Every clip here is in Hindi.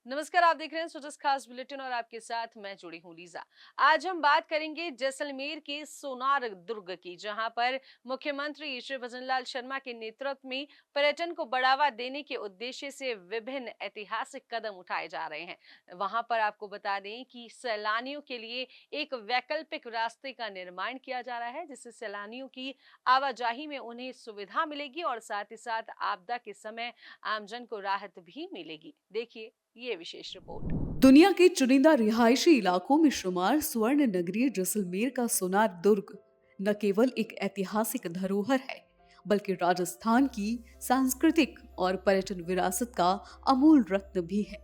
नमस्कार, आप देख रहे हैं सुजस खास बुलेटिन और आपके साथ मैं जुड़ी हूं लीजा। आज हम बात करेंगे जैसलमेर के सोनार दुर्ग की, जहां पर मुख्यमंत्री श्री भजनलाल शर्मा के नेतृत्व में पर्यटन को बढ़ावा देने के उद्देश्य से विभिन्न ऐतिहासिक कदम उठाए जा रहे हैं। वहां पर आपको बता दें कि सैलानियों के लिए एक वैकल्पिक रास्ते का निर्माण किया जा रहा है, जिससे सैलानियों की आवाजाही में उन्हें सुविधा मिलेगी और साथ ही साथ आपदा के समय आमजन को राहत भी मिलेगी। देखिए ये विशेष रिपोर्ट। दुनिया के चुनिंदा रिहायशी इलाकों में शुमार स्वर्ण नगरी जैसलमेर का सोनार दुर्ग न केवल एक ऐतिहासिक धरोहर है, बल्कि राजस्थान की सांस्कृतिक और पर्यटन विरासत का अमूल रत्न भी है।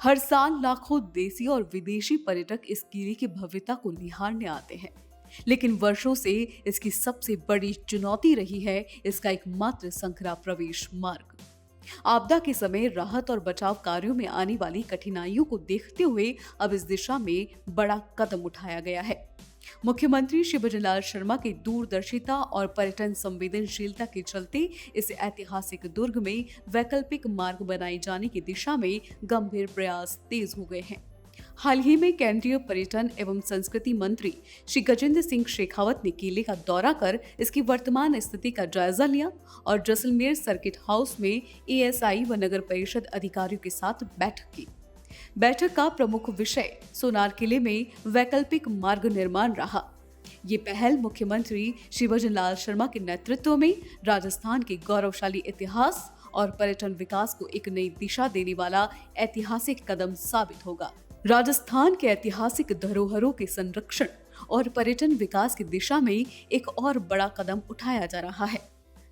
हर साल लाखों देसी और विदेशी पर्यटक इस किले की भव्यता को निहारने आते हैं, लेकिन वर्षों से इसकी सबसे बड़ी चुनौती रही है इसका एकमात्र संकरा प्रवेश मार्ग। आपदा के समय राहत और बचाव कार्यों में आने वाली कठिनाइयों को देखते हुए अब इस दिशा में बड़ा कदम उठाया गया है। मुख्यमंत्री श्री भजनलाल शर्मा की दूरदर्शिता और पर्यटन संवेदनशीलता के चलते इस ऐतिहासिक दुर्ग में वैकल्पिक मार्ग बनाए जाने की दिशा में गंभीर प्रयास तेज हो गए हैं। हाल ही में केंद्रीय पर्यटन एवं संस्कृति मंत्री श्री गजेंद्र सिंह शेखावत ने किले का दौरा कर इसकी वर्तमान स्थिति का जायजा लिया और जैसलमेर सर्किट हाउस में एएसआई व नगर परिषद अधिकारियों के साथ बैठक की। बैठक का प्रमुख विषय सोनार किले में वैकल्पिक मार्ग निर्माण रहा। ये पहल मुख्यमंत्री श्री भजनलाल शर्मा के नेतृत्व में राजस्थान के गौरवशाली इतिहास और पर्यटन विकास को एक नई दिशा देने वाला ऐतिहासिक कदम साबित होगा। राजस्थान के ऐतिहासिक धरोहरों के संरक्षण और पर्यटन विकास की दिशा में एक और बड़ा कदम उठाया जा रहा है।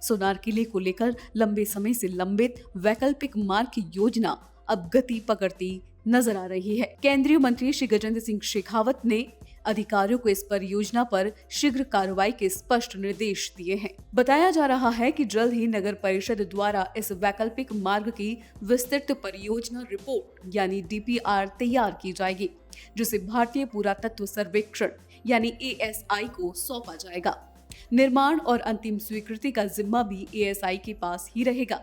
सोनार किले को लेकर लंबे समय से लंबित वैकल्पिक मार्ग की योजना अब गति पकड़ती नजर आ रही है। केंद्रीय मंत्री श्री गजेंद्र सिंह शेखावत ने अधिकारियों को इस परियोजना पर शीघ्र कार्रवाई के स्पष्ट निर्देश दिए हैं। बताया जा रहा है कि जल्द ही नगर परिषद द्वारा इस वैकल्पिक मार्ग की विस्तृत परियोजना रिपोर्ट यानी डीपीआर तैयार की जाएगी, जिसे भारतीय पुरातत्व सर्वेक्षण यानी एएसआई को सौंपा जाएगा। निर्माण और अंतिम स्वीकृति का जिम्मा भी एएसआई के पास ही रहेगा।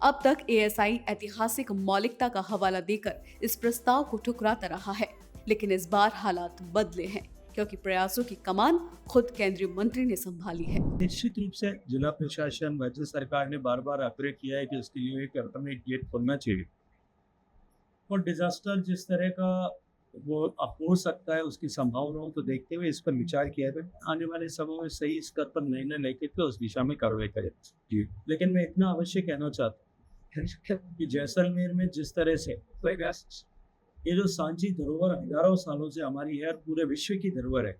अब तक एएसआई ऐतिहासिक मौलिकता का हवाला देकर इस प्रस्ताव को ठुकराता रहा है, लेकिन इस बार हालात बदले हैं, क्योंकि प्रयासों की कमान खुद केंद्रीय मंत्री ने संभाली है। निश्चित रूप से जिला प्रशासन, राज्य सरकार ने बार बार आग्रह किया है कि उसके लिए एक अल्टरनेट गेट खोलना चाहिए और डिजास्टर जिस तरह का वो अब हो सकता है उसकी संभावनाओं को देखते हुए इस पर विचार किया जाए, आने वाले समय में सही स्तर पर निर्णय लेकर के उस दिशा में कार्रवाई करें। लेकिन मैं इतना अवश्य कहना चाहता हूँ कि जैसलमेर में जिस तरह से ये जो सांची धरोहर हजारों सालों से हमारी है, पूरे विश्व की धरोहर है।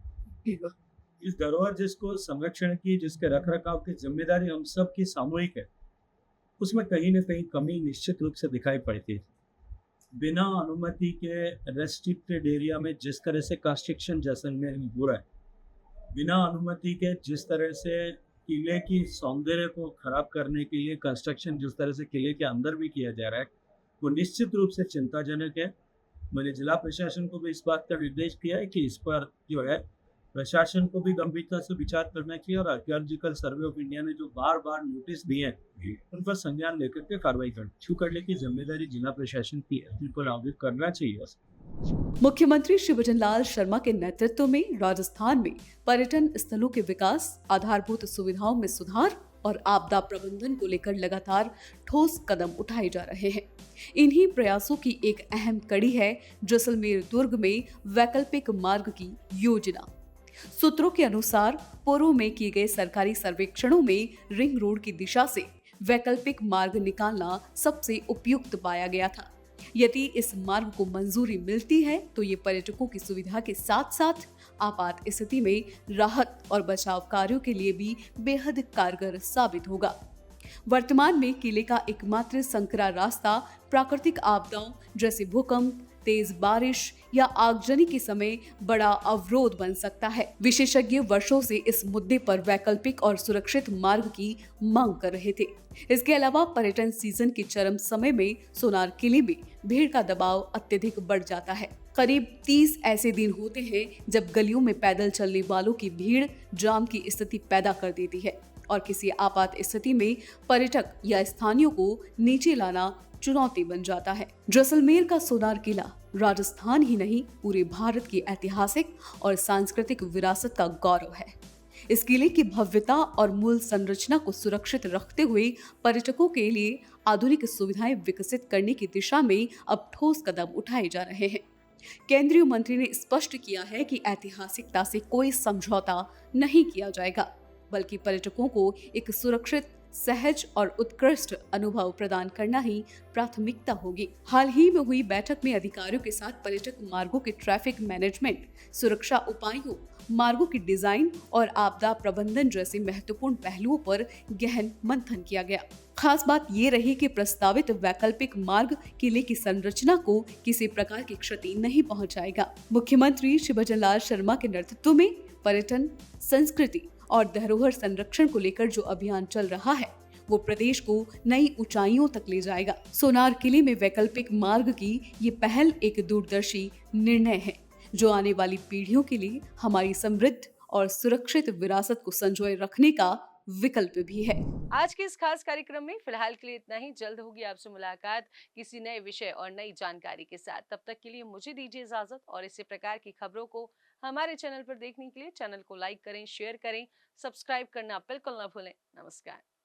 इस धरोहर जिसको संरक्षण की, जिसके रखरखाव की जिम्मेदारी हम सब की सामूहिक है, उसमें कहीं न कहीं कमी निश्चित रूप से दिखाई पड़ती है। बिना अनुमति के रेस्ट्रिक्टेड एरिया में जिस तरह से कंस्ट्रक्शन जैसलमेर में हो रहा है, बिना अनुमति के जिस तरह से किले की सौंदर्य को खराब करने के लिए कंस्ट्रक्शन जिस तरह से किले के अंदर भी किया जा रहा है, वो निश्चित रूप से चिंताजनक है। मैंने जिला प्रशासन को भी इस बात का निर्देश किया है कि इस पर जो है प्रशासन को भी गंभीरता से विचार करना चाहिए और आर्कियोलॉजिकल सर्वे ऑफ इंडिया ने जो बार बार नोटिस दिए हैं उन पर संज्ञान लेकर के कार्रवाई करने की जिम्मेदारी जिला प्रशासन की है, उन पर आगे करना चाहिए। मुख्यमंत्री श्री भजनलाल शर्मा के नेतृत्व में राजस्थान में पर्यटन स्थलों के विकास, आधारभूत सुविधाओं में सुधार और आपदा प्रबंधन को लेकर लगातार ठोस कदम उठाए जा रहे हैं। इन्हीं प्रयासों की एक अहम कड़ी है जैसलमेर दुर्ग में वैकल्पिक मार्ग की योजना। सूत्रों के अनुसार पूर्व में किए गए सरकारी सर्वेक्षणों में रिंग रोड की दिशा से वैकल्पिक मार्ग निकालना सबसे उपयुक्त पाया गया था। यदि इस मार्ग को मंजूरी मिलती है तो ये पर्यटकों की सुविधा के साथ साथ आपात स्थिति में राहत और बचाव कार्यों के लिए भी बेहद कारगर साबित होगा। वर्तमान में किले का एकमात्र संकरा रास्ता प्राकृतिक आपदाओं जैसे भूकंप, तेज बारिश या आगजनी के समय बड़ा अवरोध बन सकता है। विशेषज्ञ वर्षों से इस मुद्दे पर वैकल्पिक और सुरक्षित मार्ग की मांग कर रहे थे। इसके अलावा पर्यटन सीजन के चरम समय में सोनार किले में भीड़ का दबाव अत्यधिक बढ़ जाता है। करीब 30 ऐसे दिन होते हैं जब गलियों में पैदल चलने वालों की भीड़ जाम की स्थिति पैदा कर देती है और किसी आपात स्थिति में पर्यटक या स्थानीयों को नीचे लाना चुनौती बन जाता है। जैसलमेर का सोनार किला राजस्थान ही नहीं पूरे भारत की ऐतिहासिक और सांस्कृतिक विरासत का गौरव है। इस किले की भव्यता और मूल संरचना को सुरक्षित रखते हुए पर्यटकों के लिए आधुनिक सुविधाएं विकसित करने की दिशा में अब ठोस कदम उठाए जा रहे हैं। केंद्रीय मंत्री ने स्पष्ट किया है कि ऐतिहासिकता से कोई समझौता नहीं किया जाएगा, बल्कि पर्यटकों को एक सुरक्षित, सहज और उत्कृष्ट अनुभव प्रदान करना ही प्राथमिकता होगी। हाल ही में हुई बैठक में अधिकारियों के साथ पर्यटक मार्गों के ट्रैफिक मैनेजमेंट, सुरक्षा उपायों, मार्गों की डिजाइन और आपदा प्रबंधन जैसे महत्वपूर्ण पहलुओं पर गहन मंथन किया गया। खास बात ये रही कि प्रस्तावित वैकल्पिक मार्ग किले की संरचना को किसी प्रकार की क्षति नहीं पहुंचाएगा। मुख्यमंत्री श्री भजन लाल शर्मा के नेतृत्व में पर्यटन, संस्कृति और धरोहर संरक्षण को लेकर जो अभियान चल रहा है वो प्रदेश को नई ऊंचाइयों तक ले जाएगा। सोनार किले में वैकल्पिक मार्ग की ये पहल एक दूरदर्शी निर्णय है जो आने वाली पीढ़ियों के लिए हमारी समृद्ध और सुरक्षित विरासत को संजोए रखने का विकल्प भी है। आज के इस खास कार्यक्रम में फिलहाल के लिए इतना ही। जल्द होगी आपसे मुलाकात किसी नए विषय और नई जानकारी के साथ। तब तक के लिए मुझे दीजिए इजाजत और इसी प्रकार की खबरों को हमारे चैनल पर देखने के लिए चैनल को लाइक करें, शेयर करें, सब्सक्राइब करना बिल्कुल ना भूलें। नमस्कार।